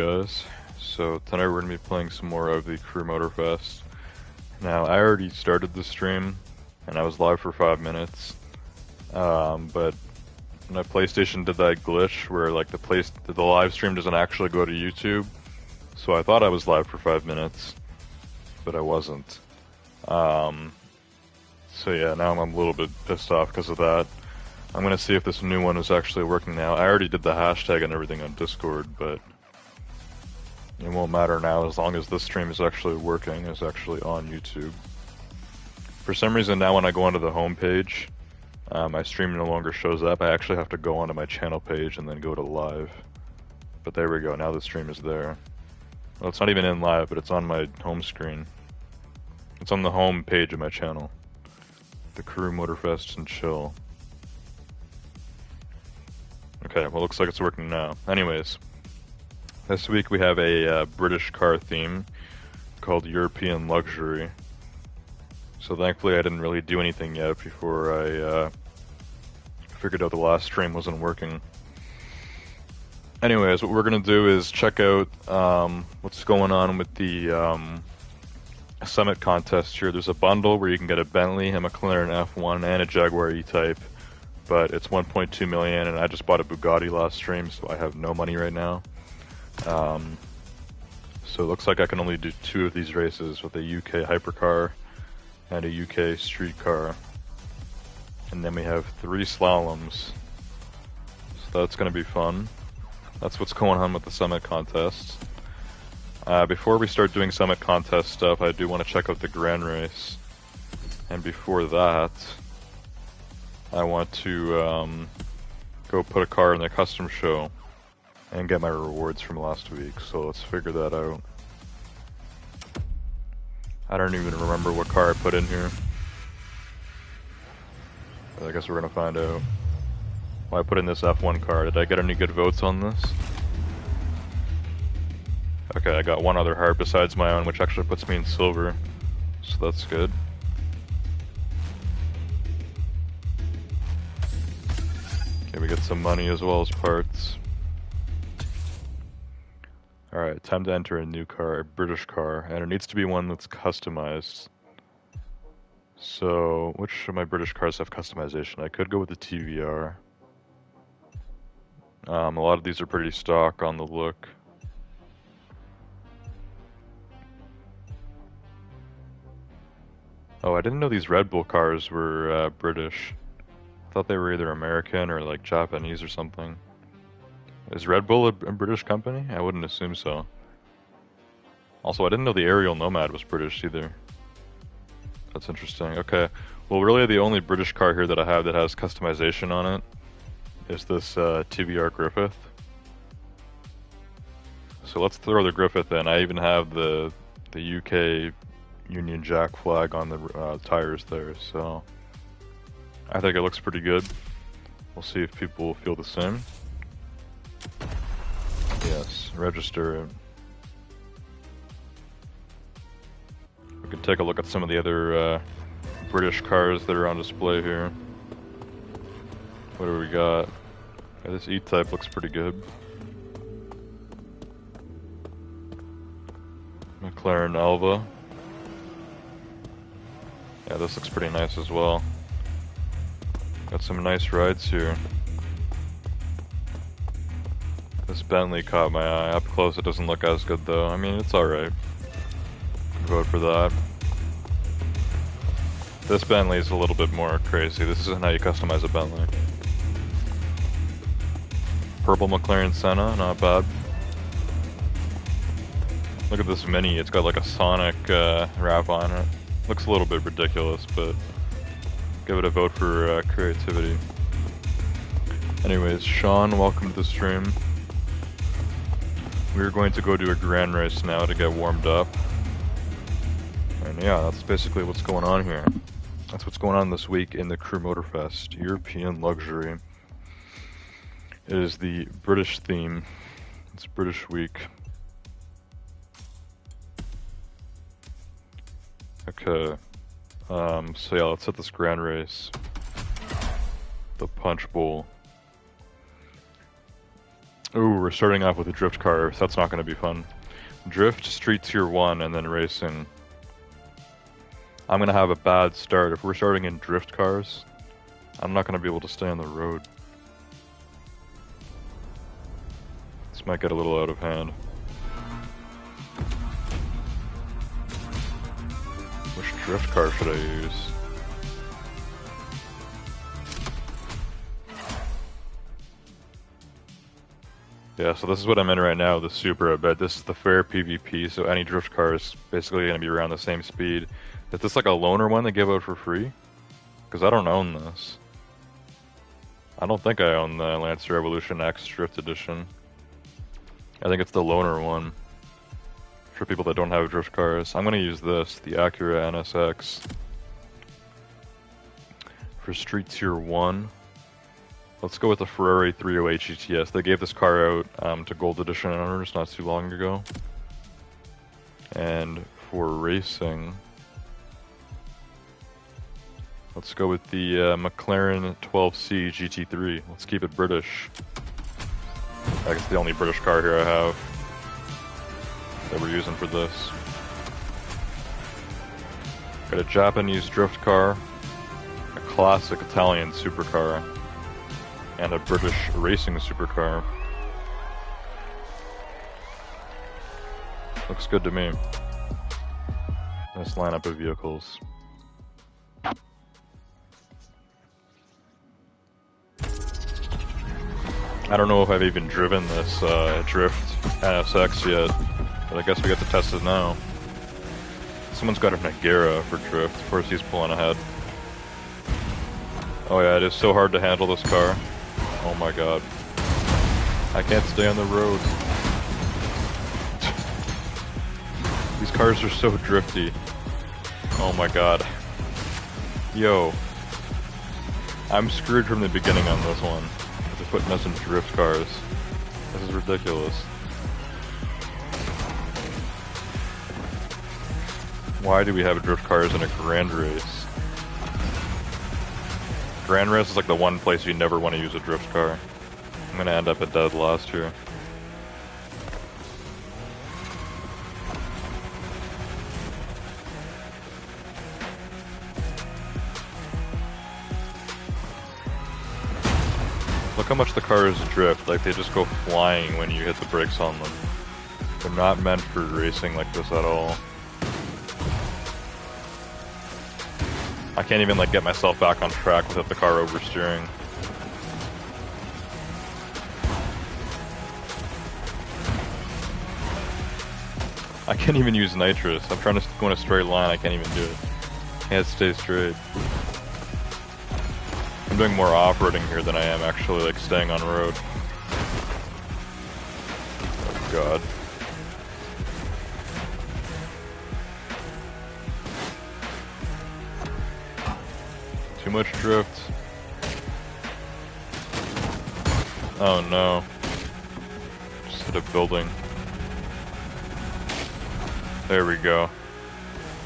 Guys, so tonight we're going to be playing some more of the Crew Motorfest. Now, I already started the stream, and I was live for 5 minutes, but my PlayStation did that glitch where like the live stream doesn't actually go to YouTube, so I thought I was live for 5 minutes, but I wasn't. So yeah, now I'm a little bit pissed off because of that. I'm going to see if this new one is actually working now. I already did the hashtag and everything on Discord, but it won't matter now as long as this stream is actually working, is actually on YouTube. For some reason now when I go onto the home page, my stream no longer shows up. I actually have to go onto my channel page and then go to live. But there we go, now the stream is there. Well, it's not even in live, but it's on my home screen. It's on the home page of my channel. The Crew Motorfest and Chill. Okay, well looks like it's working now. Anyways. This week we have a British car theme called European Luxury. So thankfully I didn't really do anything yet before I figured out the last stream wasn't working. Anyways, what we're going to do is check out what's going on with the Summit contest here. There's a bundle where you can get a Bentley, a McLaren F1, and a Jaguar E-Type. But it's 1.2 million and I just bought a Bugatti last stream, so I have no money right now. So it looks like I can only do 2 of these races with a UK hypercar and a UK street car. And then we have 3 slaloms. So that's going to be fun. That's what's going on with the Summit contest. Before we start doing Summit contest stuff, I do want to check out the Grand Race. And before that, I want to go put a car in the custom show and get my rewards from last week, so let's figure that out. I don't even remember what car I put in here. But I guess we're gonna find out. Well, I put in this F1 car. Did I get any good votes on this? Okay, I got one other heart besides my own, which actually puts me in silver. So that's good. Okay, we get some money as well as parts. Alright, time to enter a new car, a British car, and it needs to be one that's customized. So, which of my British cars have customization? I could go with the TVR. A lot of these are pretty stock on the look. Oh, I didn't know these Red Bull cars were British. I thought they were either American or like Japanese or something. Is Red Bull a British company? I wouldn't assume so. Also, I didn't know the Ariel Nomad was British either. That's interesting. Okay, well really the only British car here that I have that has customization on it is this TVR Griffith. So let's throw the Griffith in. I even have the UK Union Jack flag on the tires there, so I think it looks pretty good. We'll see if people feel the same. Yes, register it. We can take a look at some of the other British cars that are on display here. What do we got? Yeah, this E-Type looks pretty good. McLaren Alva. Yeah, this looks pretty nice as well. Got some nice rides here. This Bentley caught my eye. Up close it doesn't look as good though. I mean, it's alright. Vote for that. This Bentley is a little bit more crazy. This isn't how you customize a Bentley. Purple McLaren Senna, not bad. Look at this Mini, it's got like a Sonic wrap on it. Looks a little bit ridiculous, but give it a vote for creativity. Anyways, Sean, welcome to the stream. We're going to go do a Grand Race now to get warmed up. And yeah, that's basically what's going on here. That's what's going on this week in the Crew Motorfest, European Luxury. It is the British theme. It's British week. Okay. So yeah, let's hit this Grand Race. The Punch Bowl. Ooh, we're starting off with a drift car. So that's not going to be fun. Drift, street tier 1, and then racing. I'm going to have a bad start. If we're starting in drift cars, I'm not going to be able to stay on the road. This might get a little out of hand. Which drift car should I use? Yeah, so this is what I'm in right now, the Supra, but this is the fair PvP, so any drift car is basically going to be around the same speed. Is this like a loaner one they give out for free? Because I don't own this. I don't think I own the Lancer Evolution X Drift Edition. I think it's the loaner one. For people that don't have drift cars. I'm going to use this, the Acura NSX. For Street Tier 1. Let's go with the Ferrari 308 GTS. They gave this car out to Gold Edition owners not too long ago. And for racing, let's go with the McLaren 12C GT3. Let's keep it British. I guess the only British car here I have that we're using for this. Got a Japanese drift car, a classic Italian supercar, and a British racing supercar. Looks good to me. Nice lineup of vehicles. I don't know if I've even driven this Drift NSX yet, but I guess we get to test it now. Someone's got a Nagera for Drift. Of course he's pulling ahead. Oh yeah, it is so hard to handle this car. Oh my god. I can't stay on the road. These cars are so drifty. Oh my god. Yo. I'm screwed from the beginning on this one. They're putting us in drift cars. This is ridiculous. Why do we have drift cars in a grand race? Grand race is like the one place you never want to use a drift car. I'm gonna end up at dead last here. Look how much the cars drift, like they just go flying when you hit the brakes on them. They're not meant for racing like this at all. I can't even like get myself back on track without the car oversteering. I can't even use nitrous. I'm trying to go in a straight line, I can't even do it. Can't stay straight. I'm doing more off-roading here than I am actually like staying on road. Oh god. Too much drift. Oh no. Just hit a building. There we go.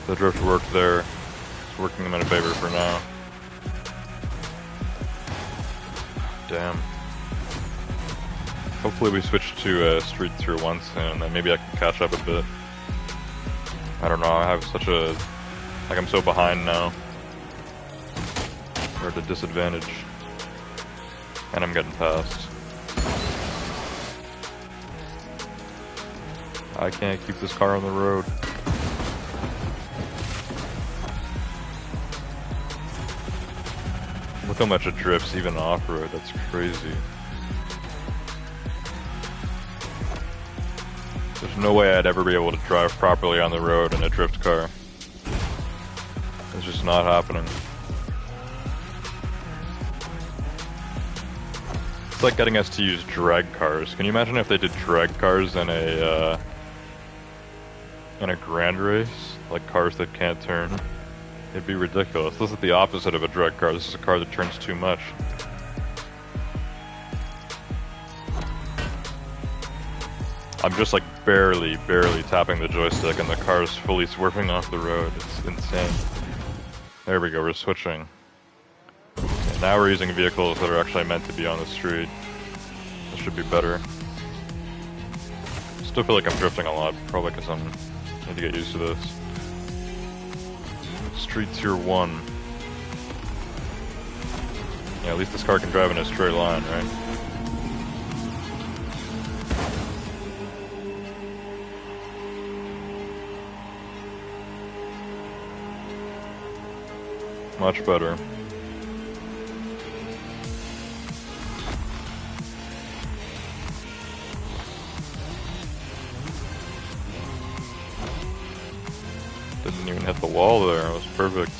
The drift worked there. It's working in my favor for now. Damn. Hopefully we switch to Street Tier 1 soon, and maybe I can catch up a bit. I don't know, I have such a... like I'm so behind now. We're at a disadvantage. And I'm getting past. I can't keep this car on the road. Look how much it drifts even off-road, that's crazy. There's no way I'd ever be able to drive properly on the road in a drift car. It's just not happening. It's like getting us to use drag cars. Can you imagine if they did drag cars in a grand race? Like cars that can't turn? It'd be ridiculous. This is the opposite of a drag car. This is a car that turns too much. I'm just like barely tapping the joystick and the car's fully swerving off the road. It's insane. There we go, we're switching. And now we're using vehicles that are actually meant to be on the street. This should be better. Still feel like I'm drifting a lot, probably because I need to get used to this. Street Tier 1. Yeah, at least this car can drive in a straight line, right? Much better. Didn't even hit the wall there, it was perfect.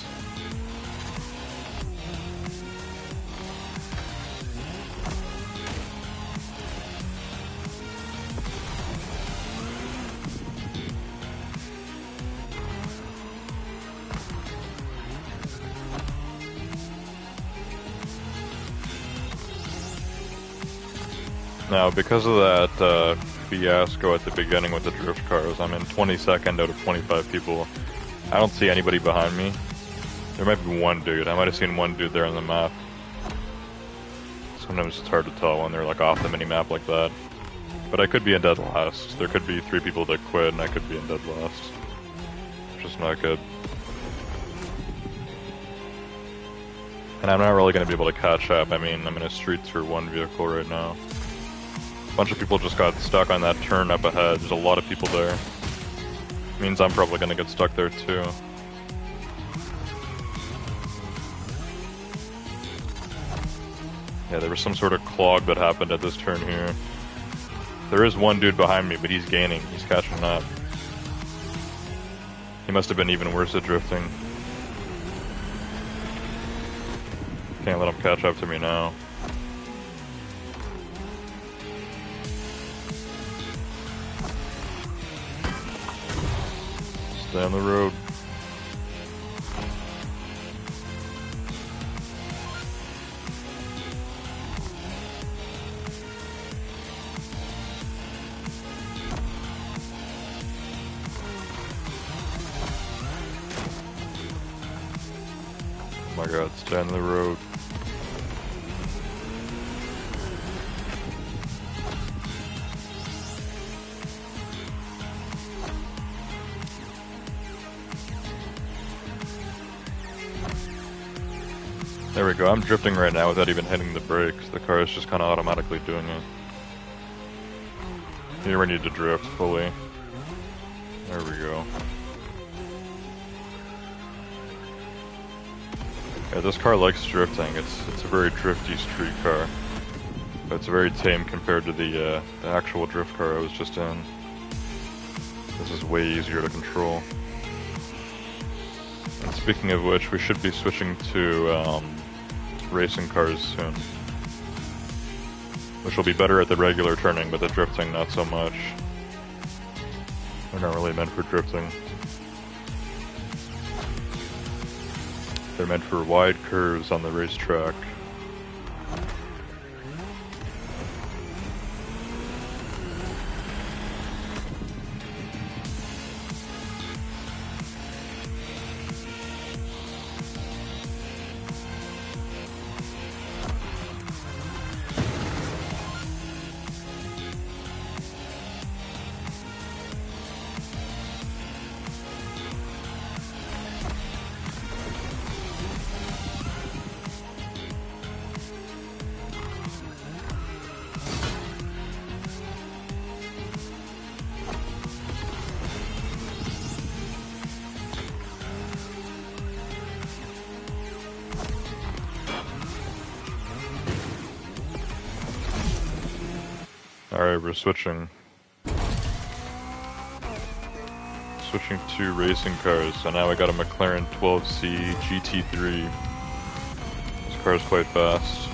Now, because of that fiasco at the beginning with the drift cars, I'm in 22nd out of 25 people. I don't see anybody behind me. There might be one dude. I might have seen one dude there on the map. Sometimes it's hard to tell when they're like off the mini-map like that. But I could be in dead last. There could be 3 people that quit and I could be in dead last. Which is not good. And I'm not really going to be able to catch up. I mean, I'm in a Street Tier 1 vehicle right now. A bunch of people just got stuck on that turn up ahead. There's a lot of people there. Means I'm probably gonna get stuck there too. Yeah, there was some sort of clog that happened at this turn here. There is one dude behind me, but he's gaining. He's catching up. He must have been even worse at drifting. Can't let him catch up to me now. Stay on the road. Oh my god, stay on the road. There we go, I'm drifting right now without even hitting the brakes. The car is just kind of automatically doing it. Here we need to drift fully. There we go. Yeah, this car likes drifting. It's a very drifty street car. But it's very tame compared to the actual drift car I was just in. This is way easier to control. And speaking of which, we should be switching to racing cars soon. Which will be better at the regular turning, but the drifting not so much. They're not really meant for drifting. They're meant for wide curves on the racetrack. Alright, we're switching. Switching to racing cars, so now we got a McLaren 12C GT3. This car is quite fast.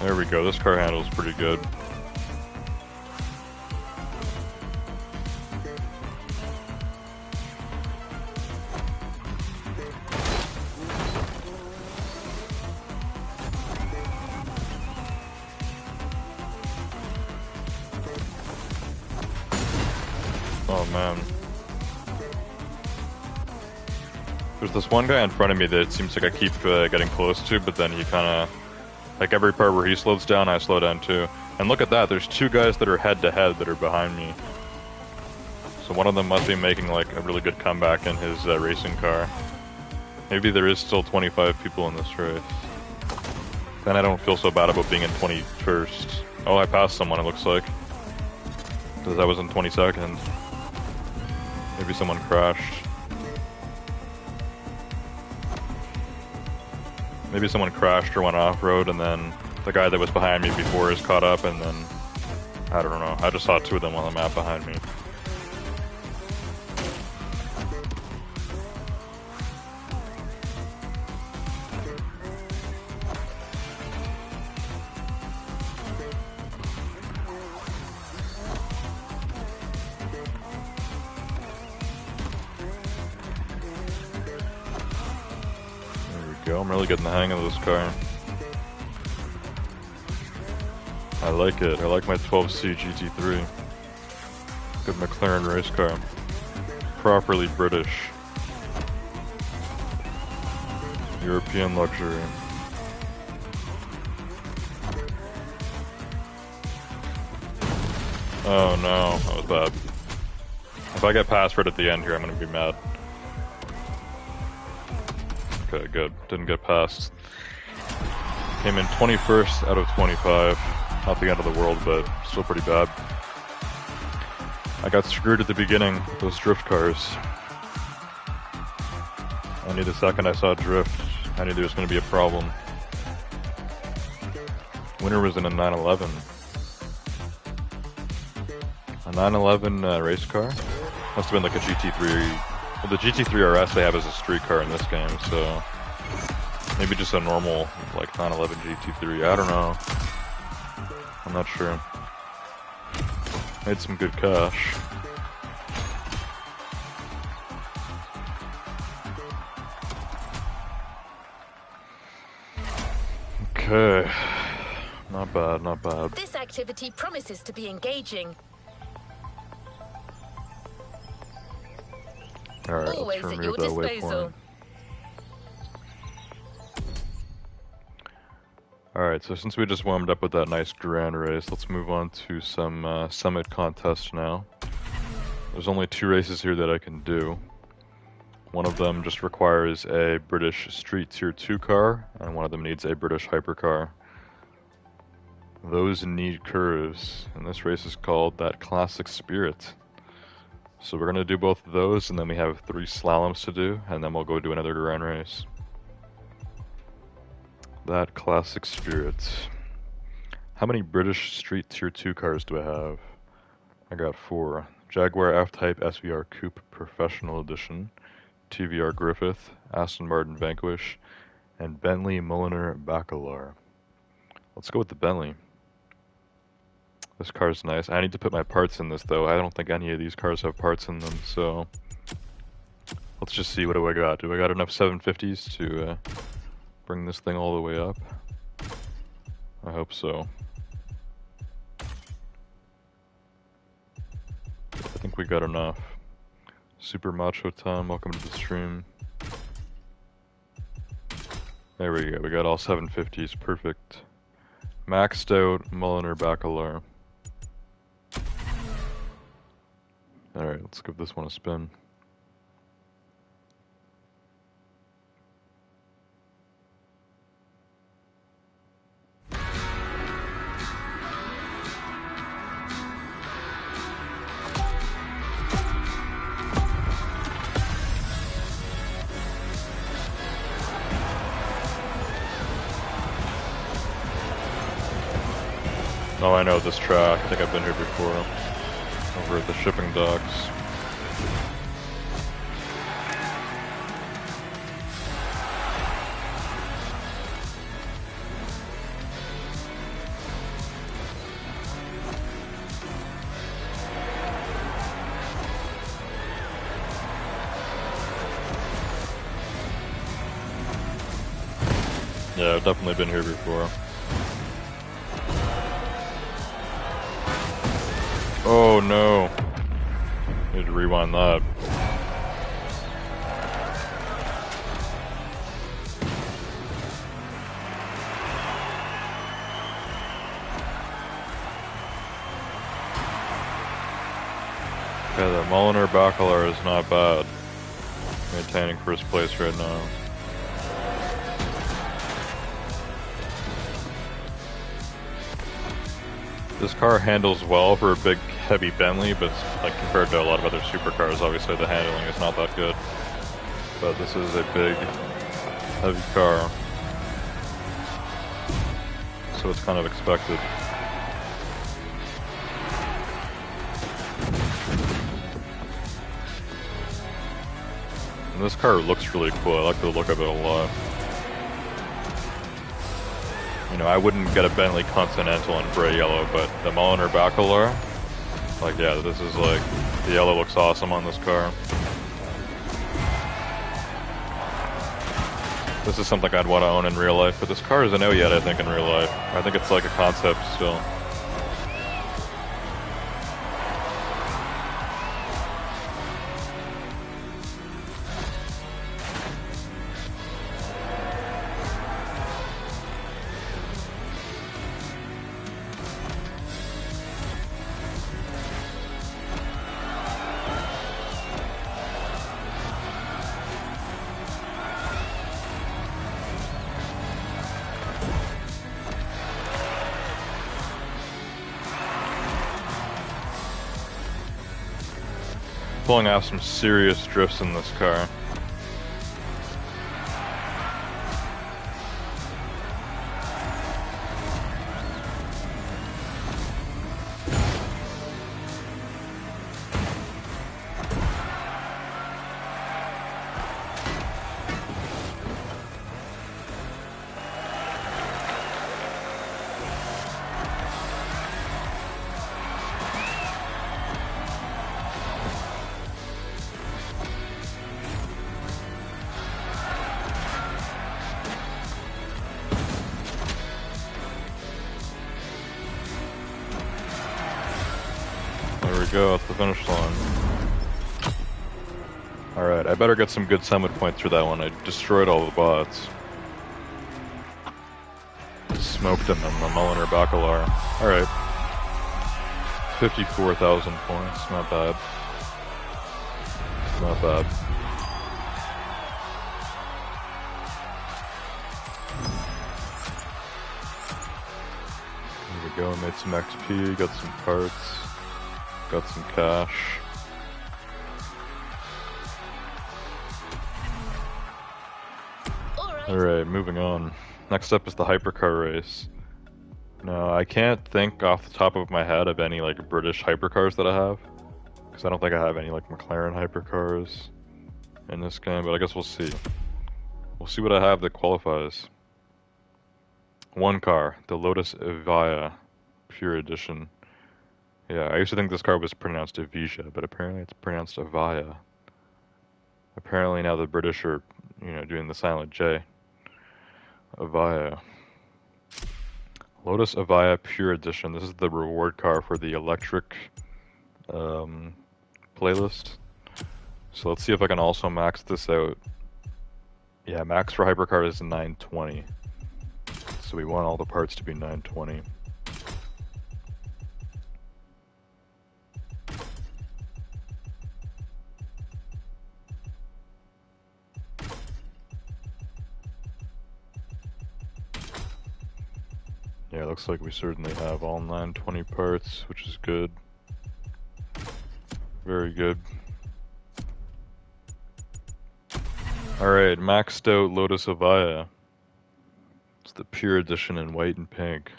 There we go, this car handles pretty good. Oh man. There's this one guy in front of me that it seems like I keep getting close to, but then he kind of, like every part where he slows down, I slow down too. And look at that, there's two guys that are head-to-head that are behind me. So one of them must be making like a really good comeback in his racing car. Maybe there is still 25 people in this race. Then I don't feel so bad about being in 21st. Oh, I passed someone, it looks like. Because I was in 22nd. Maybe someone crashed. Maybe someone crashed or went off-road, and then the guy that was behind me before is caught up, and then... I don't know. I just saw two of them on the map behind me. I'm really getting the hang of this car. I like it. I like my 12C GT3. Good McLaren race car. Properly British. European luxury. Oh no, that was bad. If I get past right at the end here, I'm gonna be mad. Okay, good. Didn't get past. Came in 21st out of 25. Not the end of the world, but still pretty bad. I got screwed at the beginning with those drift cars. I knew the second I saw drift, I knew there was going to be a problem. Winner was in a 911. A 911 race car? Must have been like a GT3. Well, the GT3 RS they have as a street car in this game, so maybe just a normal, like, 911 GT3. I don't know. I'm not sure. Made some good cash. Okay. Not bad, not bad. This activity promises to be engaging. Alright, Always let's at your remove that disposal. waypoint. Alright, so since we just warmed up with that nice grand race, let's move on to some summit contests now. There's only 2 races here that I can do. One of them just requires a British Street Tier 2 car, and one of them needs a British hypercar. Those need curves, and this race is called That Classic Spirit. So we're going to do both of those, and then we have 3 slaloms to do, and then we'll go do another grand race. That Classic Spirit. How many British Street Tier 2 cars do I have? I got 4. Jaguar F-Type SVR Coupe Professional Edition, TVR Griffith, Aston Martin Vanquish, and Bentley Mulliner Bacalar. Let's go with the Bentley. This car's nice. I need to put my parts in this though. I don't think any of these cars have parts in them, so let's just see, what do I got? Do I got enough 750s to bring this thing all the way up? I hope so. I think we got enough. Super Macho Time, welcome to the stream. There we go, we got all 750s, perfect. Maxed out Mulliner Bacalar. Alright, let's give this one a spin. Oh, I know this track. I think I've been here before. Over at the shipping docks. Yeah, I've definitely been here before. Oh no. Need to rewind that. Okay, the Mulliner Bacalar is not bad. Maintaining first place right now. This car handles well for a big, heavy Bentley, but like compared to a lot of other supercars, obviously the handling is not that good. But this is a big, heavy car, so it's kind of expected. And this car looks really cool. I like the look of it a lot. You know, I wouldn't get a Bentley Continental in gray yellow, but the Mulliner Bacalar, like, yeah, this is like, the yellow looks awesome on this car. This is something I'd want to own in real life, but this car isn't out yet, I think, in real life. I think it's like a concept still. Pulling off some serious drifts in this car. There we go, at the finish line. Alright, I better get some good summit points through that one. I destroyed all the bots. Smoked them in the Mulliner Bacalar. Alright. 54,000 points, not bad. Not bad. There we go, made some XP, got some parts. Got some cash. Alright, moving on. Next up is the hypercar race. Now, I can't think off the top of my head of any like British hypercars that I have. Because I don't think I have any like McLaren hypercars in this game, but I guess we'll see. We'll see what I have that qualifies. One car, the Lotus Evija Pure Edition. Yeah, I used to think this car was pronounced Evija, but apparently it's pronounced Evija. Apparently now the British are, you know, doing the silent J. Evija. Lotus Evija Pure Edition. This is the reward car for the electric playlist. So let's see if I can also max this out. Yeah, max for hypercar is 920. So we want all the parts to be 920. Yeah, looks like we certainly have all 920 parts, which is good. Very good. Alright, maxed out Lotus Evija. It's the Pure Edition in white and pink.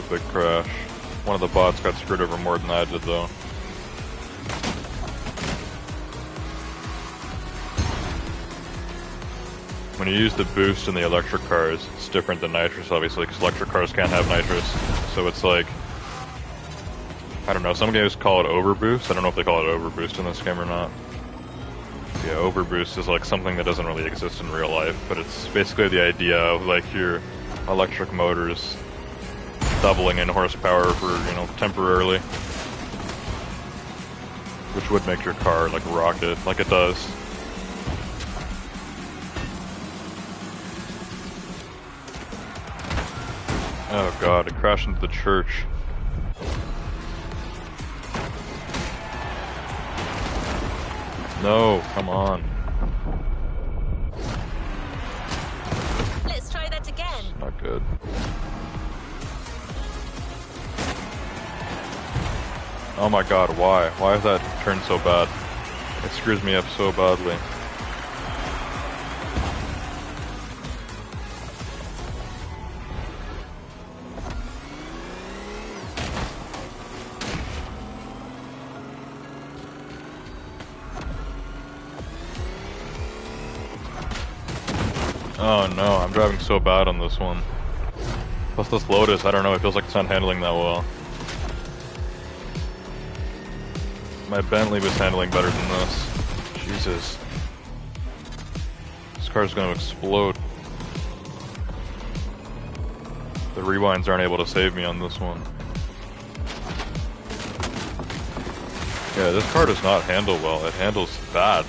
Big crash. One of the bots got screwed over more than I did, though. When you use the boost in the electric cars, it's different than nitrous, obviously, because electric cars can't have nitrous. So it's like, I don't know, some games call it overboost. I don't know if they call it overboost in this game or not. Yeah, overboost is like something that doesn't really exist in real life, but it's basically the idea of like your electric motors doubling in horsepower for, you know, temporarily. Which would make your car like rocket, like it does. Oh god, it crashed into the church. No, come on. Let's try that again. Not good. Oh my god, why? Why is that turned so bad? It screws me up so badly. Oh no, I'm driving so bad on this one. Plus this Lotus, I don't know, it feels like it's not handling that well. My Bentley was handling better than this. Jesus. This car's gonna explode. The rewinds aren't able to save me on this one. Yeah, this car does not handle well. It handles bad.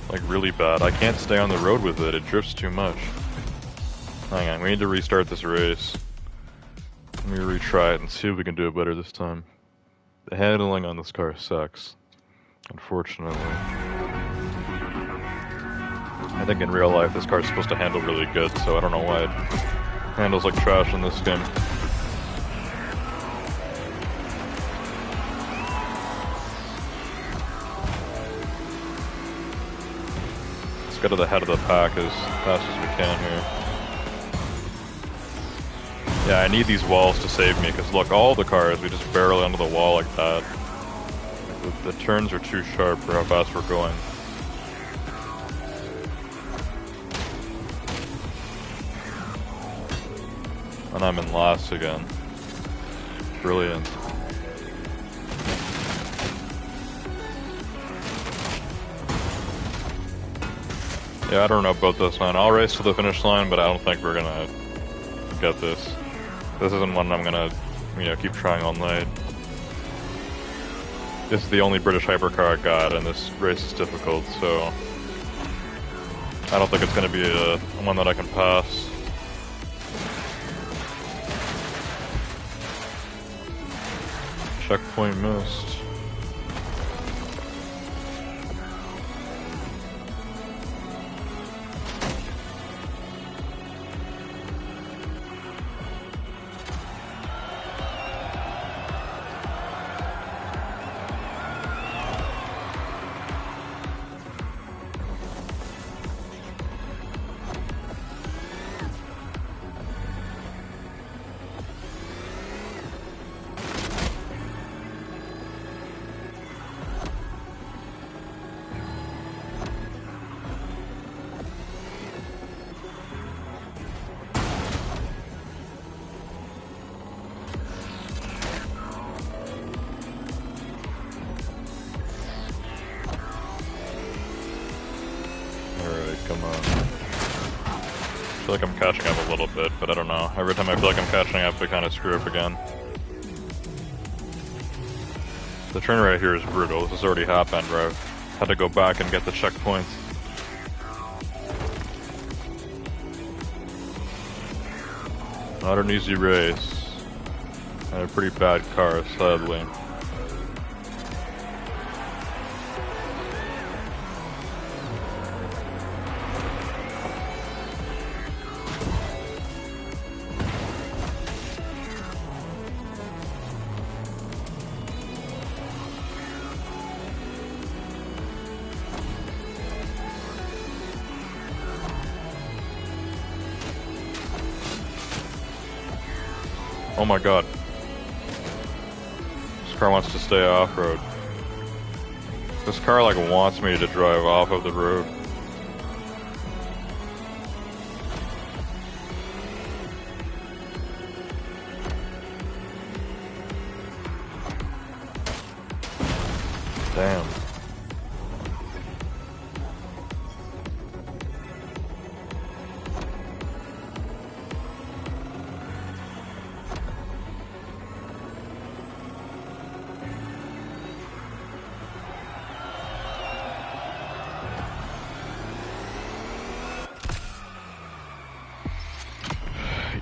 Like really bad. I can't stay on the road with it. It drifts too much. Hang on, we need to restart this race. Let me retry it and see if we can do it better this time. The handling on this car sucks, unfortunately. I think in real life this car is supposed to handle really good, so I don't know why it handles like trash in this game. Let's get to the head of the pack as fast as we can here. Yeah, I need these walls to save me, because look, all the cars, we just barrel onto the wall like that. The turns are too sharp for how fast we're going. And I'm in last again. Brilliant. Yeah, I don't know about this one. I'll race to the finish line, but I don't think we're gonna get this. This isn't one I'm gonna, you know, keep trying all night. This is the only British hypercar I got, and this race is difficult, so I don't think it's gonna be a one that I can pass. Checkpoint missed. Come on. I feel like I'm catching up a little bit, but I don't know. Every time I feel like I'm catching up, I kind of screw up again. The turn right here is brutal. This has already happened where I've had to go back and get the checkpoints. Not an easy race. And a pretty bad car, sadly. Oh my god. This car wants to stay off-road. This car like wants me to drive off of the road. Damn.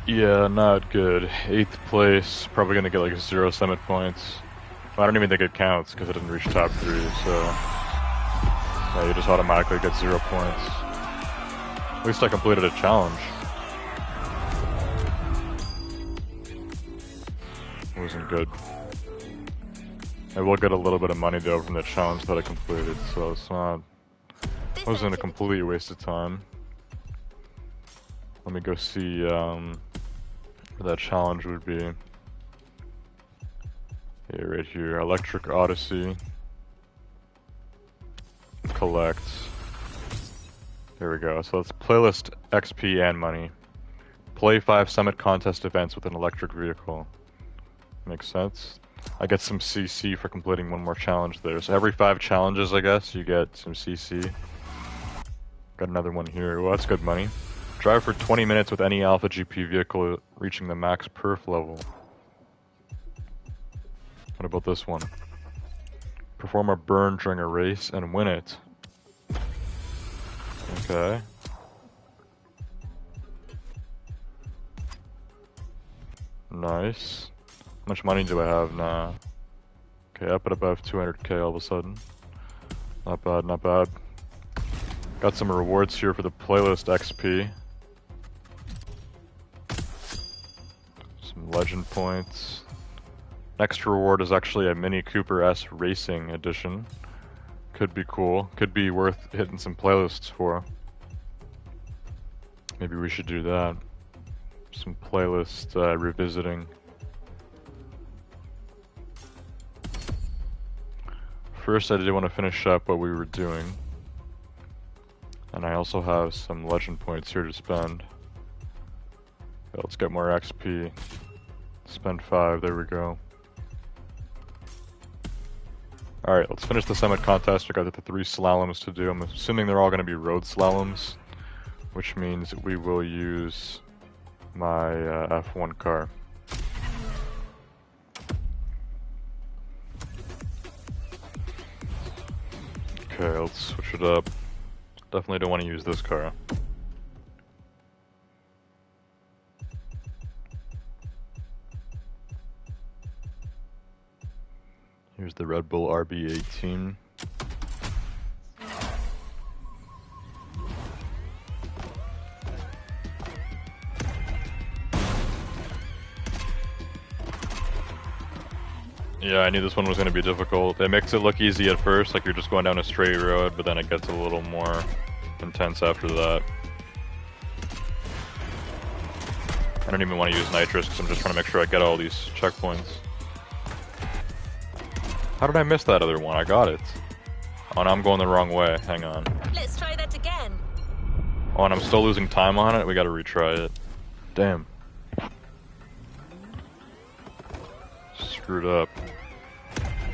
Yeah, not good. 8th place, probably gonna get like 0 summit points. I don't even think it counts because it didn't reach top 3, so yeah, you just automatically get 0 points. At least I completed a challenge. It wasn't good. I will get a little bit of money though from the challenge that I completed, so it's not. It wasn't a complete waste of time. Let me go see where that challenge would be. Yeah, right here. Electric Odyssey. Collect. There we go. So it's playlist XP and money. Play 5 summit contest events with an electric vehicle. Makes sense. I get some CC for completing one more challenge there. So every 5 challenges, I guess, you get some CC. Got another one here. Well, that's good money. Drive for 20 minutes with any Alpha GP vehicle reaching the max perf level. What about this one? Perform a burn during a race and win it. Okay. Nice. How much money do I have now? Okay, up at above 200k all of a sudden. Not bad, not bad. Got some rewards here for the playlist XP. Some legend points. Next reward is actually a Mini Cooper S Racing Edition. Could be cool. Could be worth hitting some playlists for. Maybe we should do that. Some playlist revisiting. First, I did want to finish up what we were doing. And I also have some legend points here to spend. Yeah, let's get more XP. Spend 5, there we go. Alright, let's finish the summit contest. I got the 3 slaloms to do. I'm assuming they're all going to be road slaloms, which means we will use my F1 car. Okay, let's switch it up. Definitely don't want to use this car. Here's the Red Bull RB18. Yeah, I knew this one was going to be difficult. It makes it look easy at first, like you're just going down a straight road, but then it gets a little more intense after that. I don't even want to use nitrous because I'm just trying to make sure I get all these checkpoints. How did I miss that other one? I got it. Oh, and I'm going the wrong way. Hang on. Let's try that again. Oh, and I'm still losing time on it? We gotta retry it. Damn. Screwed up.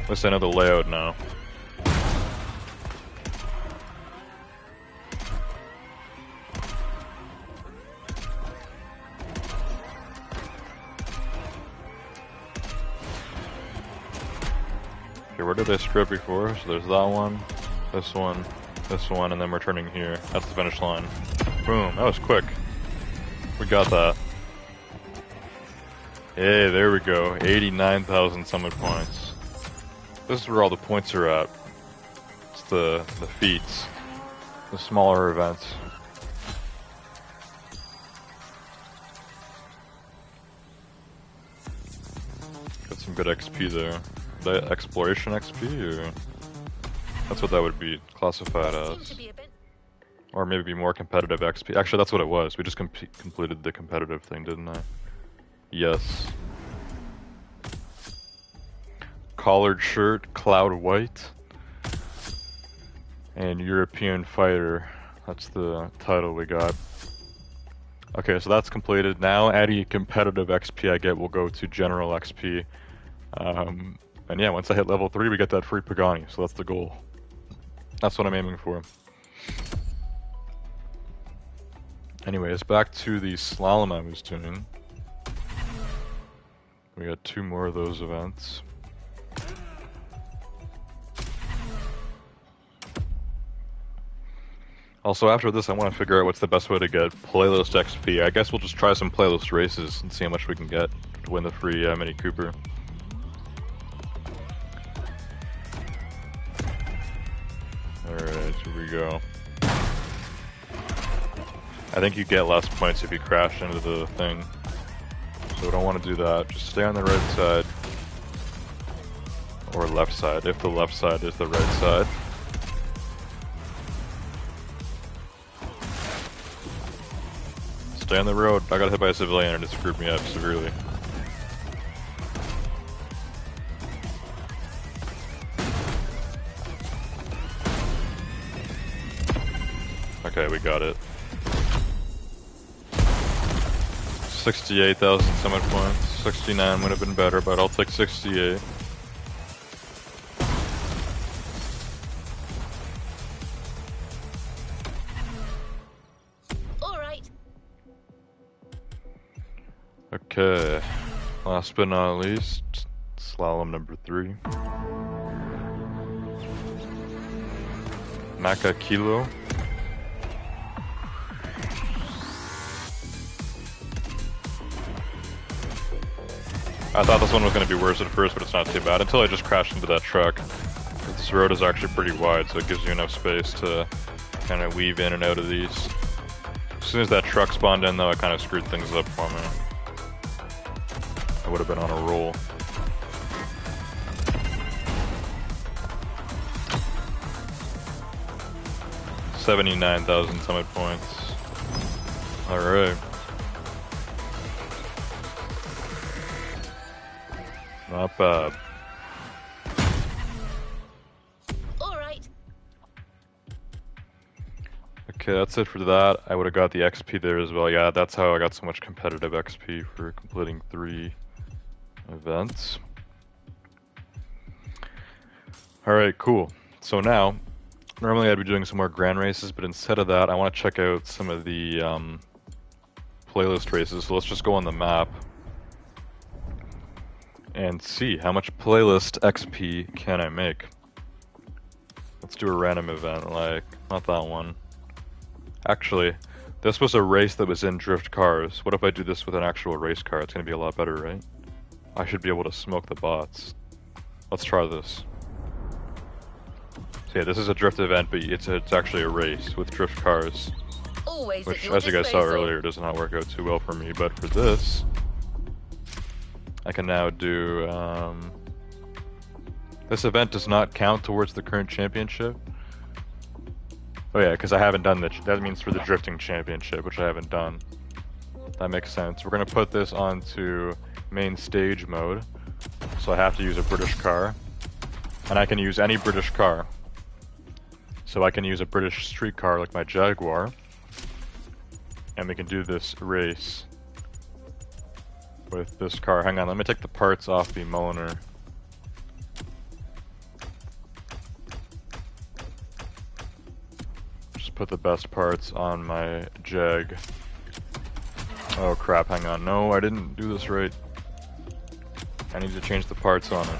At least I know the layout now. Okay, where did I screw up before? So there's that one, this one, and then we're turning here. That's the finish line. Boom, that was quick. We got that. Hey, there we go. 89,000 summit points. This is where all the points are at. It's the feats. The smaller events. Got some good XP there. The exploration XP, or that's what that would be classified as, or maybe more competitive XP. Actually, that's what it was. We just completed the competitive thing, didn't I? Yes. Collared shirt, cloud white, and European fighter. That's the title we got. Okay, so that's completed. Now, any competitive XP I get will go to general XP. And yeah, once I hit level 3, we get that free Pagani, so that's the goal. That's what I'm aiming for. Anyways, back to the slalom I was doing. We got 2 more of those events. Also, after this, I want to figure out what's the best way to get playlist XP. I guess we'll just try some playlist races and see how much we can get to win the free Mini Cooper. Alright, here we go. I think you get less points if you crash into the thing. So we don't want to do that. Just stay on the right side. Or left side, if the left side is the right side. Stay on the road. I got hit by a civilian and it screwed me up severely. Okay, we got it. 68,000 summit points. 69 would have been better, but I'll take 68. Okay, last but not least, slalom number 3. Naka Kilo. I thought this one was going to be worse at first, but it's not too bad, until I just crashed into that truck. This road is actually pretty wide, so it gives you enough space to kind of weave in and out of these. As soon as that truck spawned in, though, it kind of screwed things up for me. I would have been on a roll. $79,000 summit points. Alright. Not bad. Alright. Okay, that's it for that. I would have got the XP there as well. Yeah, that's how I got so much competitive XP for completing 3 events. Alright, cool. So now, normally I'd be doing some more grand races, but instead of that, I want to check out some of the playlist races. So let's just go on the map and see how much playlist XP can I make. Let's do a random event, like, not that one. Actually, this was a race that was in drift cars. What if I do this with an actual race car? It's going to be a lot better, right? I should be able to smoke the bots. Let's try this. So yeah, this is a drift event, but it's actually a race with drift cars. Always which, as you guys saw earlier, does not work out too well for me. But for this, I can now do... this event does not count towards the current championship. Oh yeah, because I haven't done that means for the drifting championship, which I haven't done. That makes sense. We're going to put this onto main stage mode. So I have to use a British car. And I can use any British car. So I can use a British street car like my Jaguar. And we can do this race with this car. Hang on, let me take the parts off the Mulliner. Just put the best parts on my Jag. Oh crap, hang on. No, I didn't do this right. I need to change the parts on it.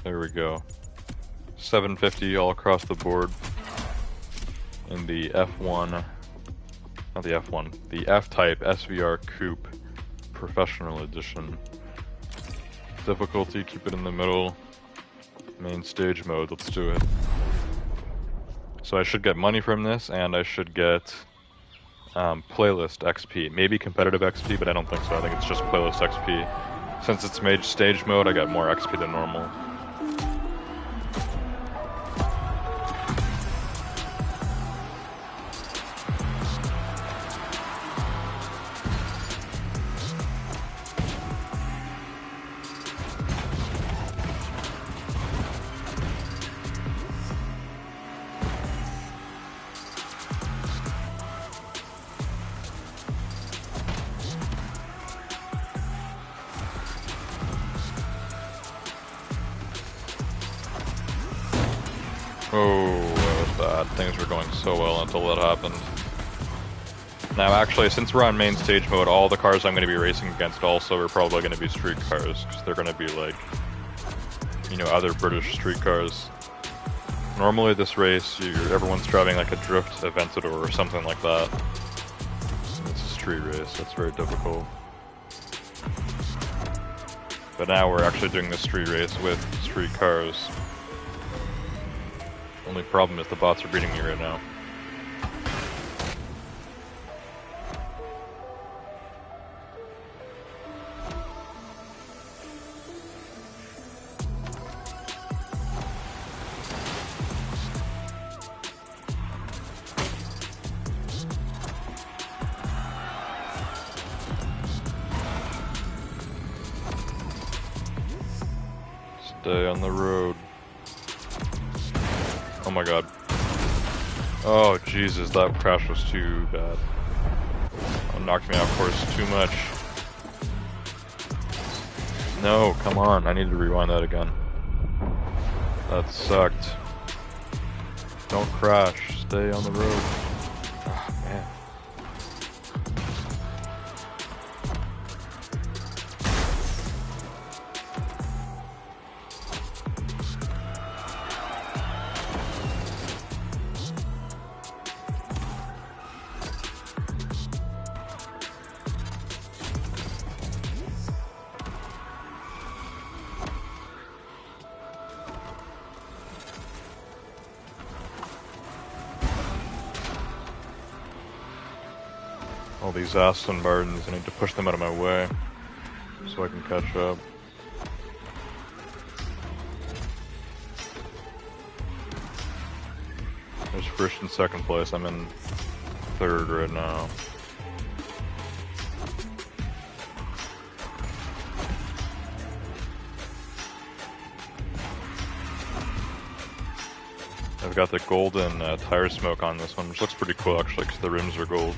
There we go. 750 all across the board in the F1, not the F1, the F-Type SVR Coupe Professional Edition. Difficulty, keep it in the middle. Main stage mode, let's do it. So I should get money from this, and I should get playlist XP. Maybe competitive XP, but I don't think so. I think it's just playlist XP. Since it's made stage mode, I got more XP than normal. Oh, that was bad. Things were going so well until that happened. Now, actually, since we're on main stage mode, all the cars I'm going to be racing against also are probably going to be street cars, because they're going to be like, you know, other British street cars. Normally this race, everyone's driving like a drift Aventador or something like that. It's a street race, that's very difficult. But now we're actually doing the street race with street cars. Only problem is the bots are beating me right now. Stay on the road. Oh my god. Oh Jesus, that crash was too bad. It knocked me off course too much. No, come on, I need to rewind that again. That sucked. Don't crash, stay on the road. Ah, man. All these Aston Martins, I need to push them out of my way so I can catch up. There's first and second place, I'm in third right now. I've got the golden tire smoke on this one, which looks pretty cool actually because the rims are gold.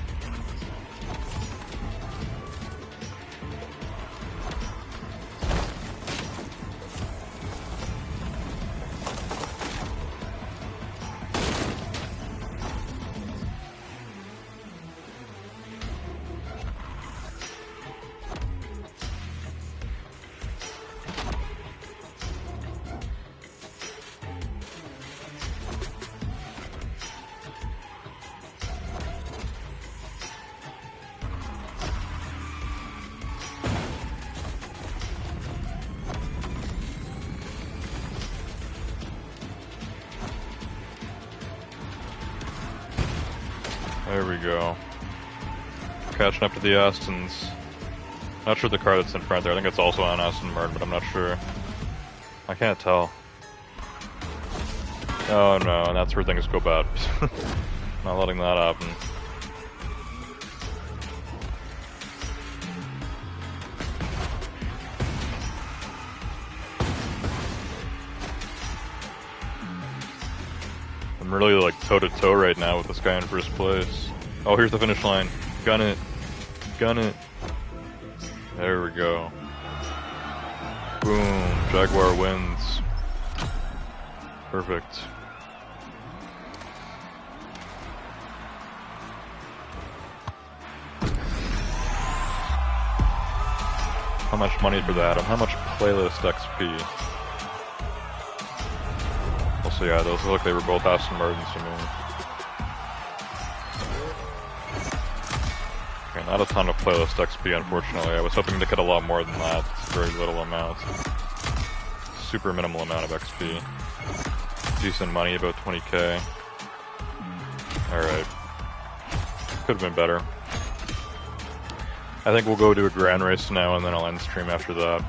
There we go. Catching up to the Astons. Not sure the car that's in front there. I think it's also on Aston Martin, but I'm not sure. I can't tell. Oh no, and that's where things go bad. Not letting that happen. I'm really like toe to toe right now with this guy in first place. Oh, here's the finish line. Gun it. Gun it. There we go. Boom. Jaguar wins. Perfect. How much money for that? And how much playlist XP? Also, yeah, those look like they were both Aston Martins to me. Okay, not a ton of playlist XP, unfortunately. I was hoping to get a lot more than that. It's a very little amount. Super minimal amount of XP. Decent money, about 20k. Alright. Could have been better. I think we'll go do a grand race now, and then I'll end stream after that.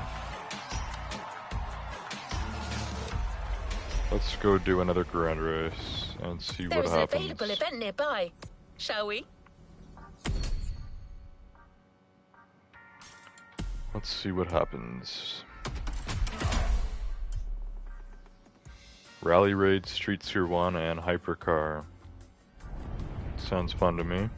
Let's go do another grand race and see what happens. There is an available event nearby. Shall we? Let's see what happens. Rally Raid, Street Tier 1, and Hypercar. Sounds fun to me.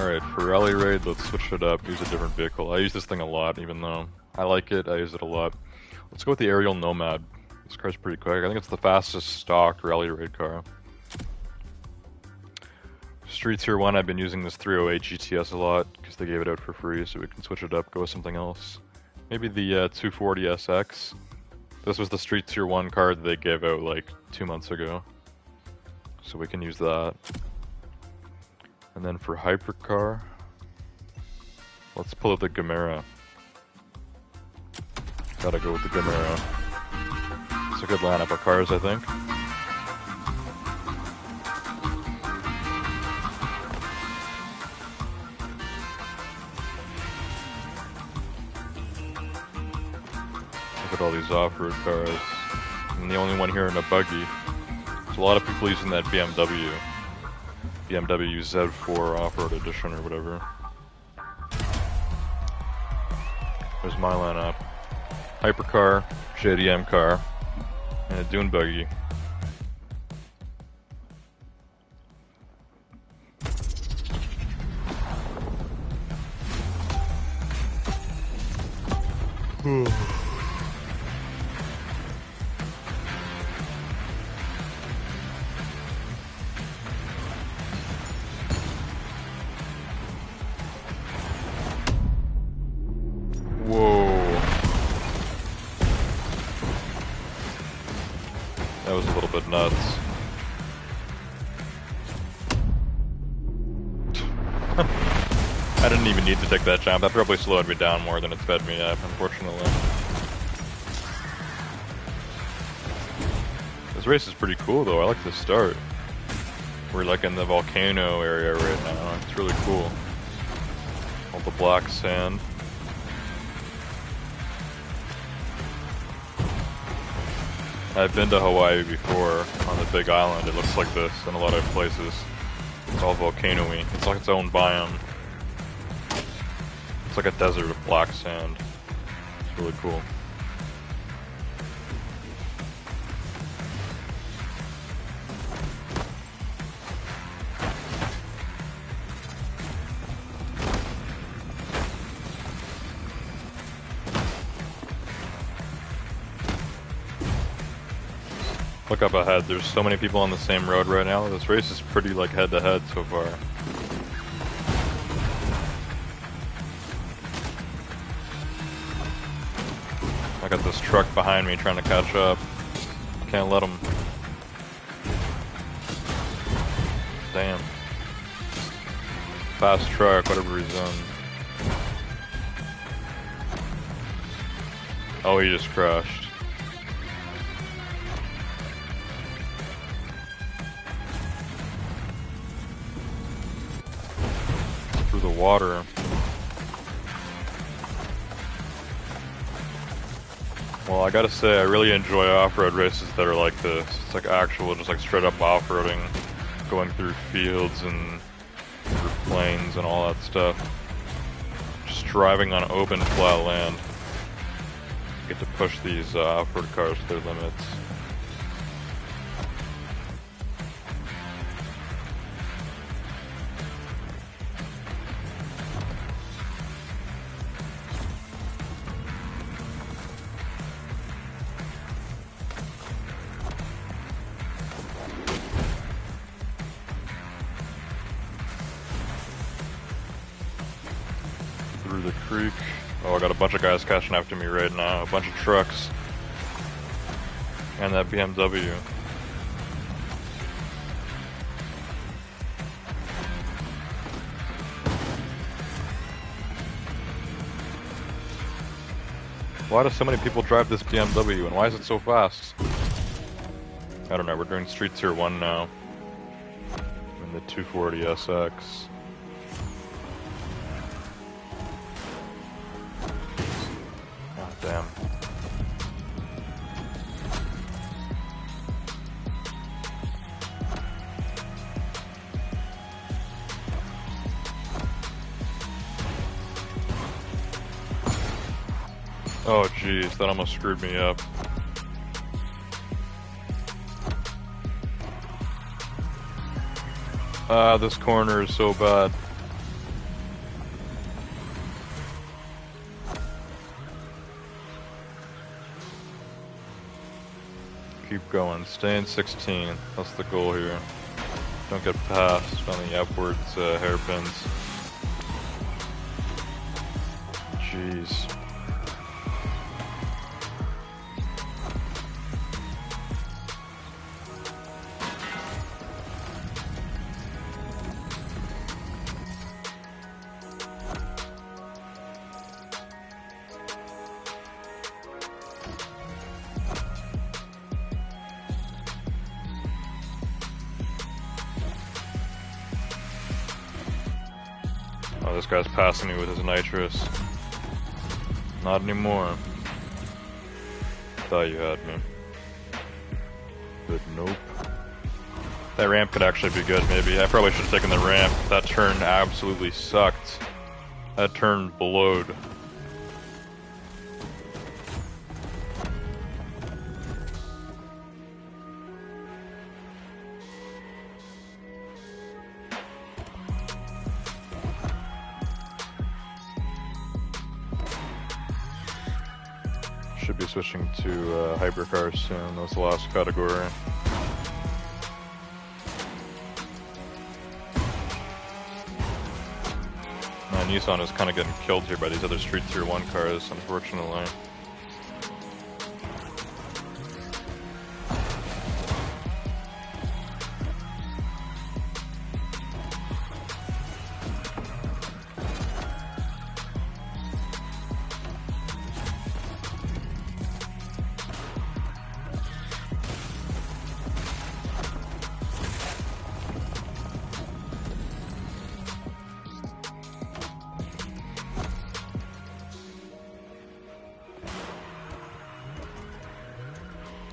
Alright, for rally raid, let's switch it up, use a different vehicle. I use this thing a lot, even though I like it, I use it a lot. Let's go with the aerial Nomad. This car's pretty quick. I think it's the fastest stock rally raid car. Street Tier 1, I've been using this 308 GTS a lot, because they gave it out for free, so we can switch it up, go with something else. Maybe the 240 SX. This was the Street Tier 1 car that they gave out like 2 months ago. So we can use that. And then for hypercar, let's pull out the Gamera. Gotta go with the Gamera. It's a good lineup of cars, I think. Look at all these off-road cars. I'm the only one here in a buggy. There's a lot of people using that BMW Z4 Off-Road Edition or whatever. There's my lineup. Hypercar, JDM car, and a dune buggy. That was a little bit nuts. I didn't even need to take that jump. That probably slowed me down more than it sped me up, unfortunately. This race is pretty cool though, I like the start. We're like in the volcano area right now, it's really cool. All the black sand. I've been to Hawaii before, on the big island. It looks like this in a lot of places. It's all volcano-y. It's like its own biome. It's like a desert of black sand. It's really cool. Look up ahead, there's so many people on the same road right now. This race is pretty like head to head so far. I got this truck behind me trying to catch up. Can't let him. Damn. Fast truck, whatever he's in. Oh, he just crashed. Through the water. Well, I gotta say, I really enjoy off-road races that are like this. It's like actual, just like straight up off-roading, going through fields and through plains and all that stuff. Just driving on open, flat land. Get to push these off-road cars to their limits. Through the creek. Oh, I got a bunch of guys catching after me right now. A bunch of trucks. And that BMW. Why do so many people drive this BMW and why is it so fast? I don't know, we're doing Street Tier 1 now. In the 240 SX. Damn. Oh jeez, that almost screwed me up. This corner is so bad. Keep going. Stay in 16. That's the goal here. Don't get passed on the upwards hairpins. Jeez. Oh, this guy's passing me with his nitrous. Not anymore. Thought you had me. But nope. That ramp could actually be good, maybe. I probably should have taken the ramp. That turn absolutely sucked. That turn blowed. Should be switching to hypercars soon. That's the last category. Man, Nissan is kind of getting killed here by these other Street Tier 1 cars, unfortunately.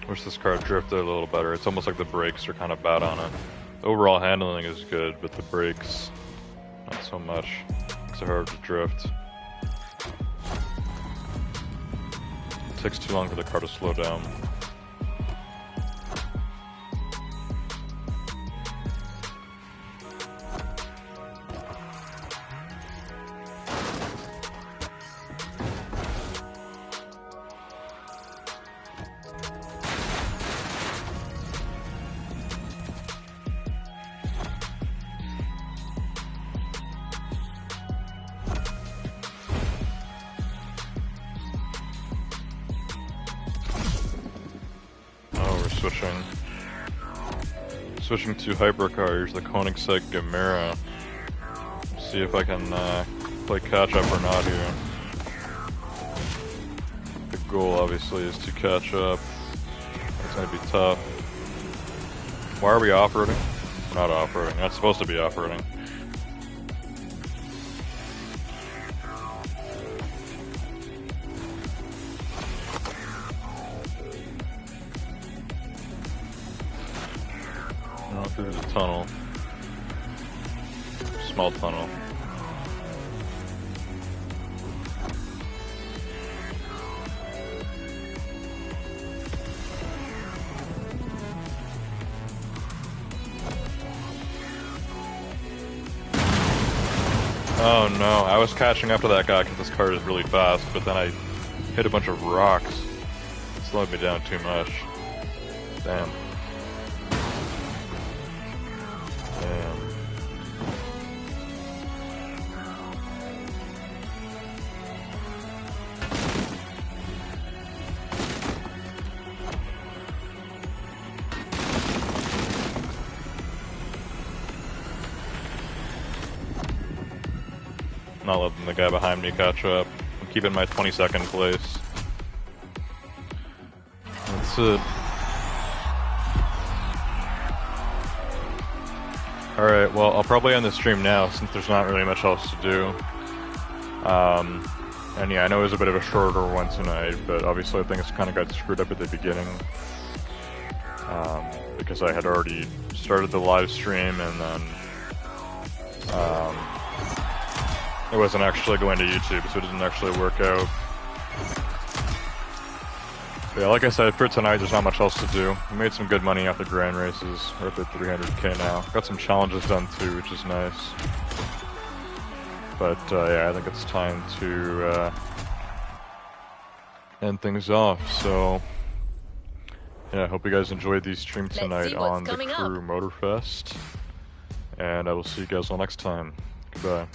Wish this car drifted a little better. It's almost like the brakes are kind of bad on it. The overall handling is good, but the brakes, not so much. It's hard to drift. It takes too long for the car to slow down. Switching to hypercars, the Koenigsegg Gemera. See if I can play catch up or not here. The goal obviously is to catch up. It's gonna be tough. Why are we off-roading? Not off-roading. That's supposed to be off-roading. Through the tunnel. Small tunnel. Oh no, I was catching up to that guy because this car is really fast, but then I hit a bunch of rocks. It slowed me down too much. Damn. Not letting the guy behind me catch up. I'm keeping my 22nd place. That's it. Alright, well, I'll probably end the stream now since there's not really much else to do. And yeah, I know it was a bit of a shorter one tonight, but obviously things kind of got screwed up at the beginning. Because I had already started the live stream and then it wasn't actually going to YouTube, so it didn't actually work out. But yeah, like I said, for tonight, there's not much else to do. We made some good money off the grand races. We're up at 300k now. Got some challenges done too, which is nice. But yeah, I think it's time to end things off. So yeah, I hope you guys enjoyed the stream Let's tonight see what's on the coming up. Crew Motorfest. And I will see you guys all next time. Goodbye.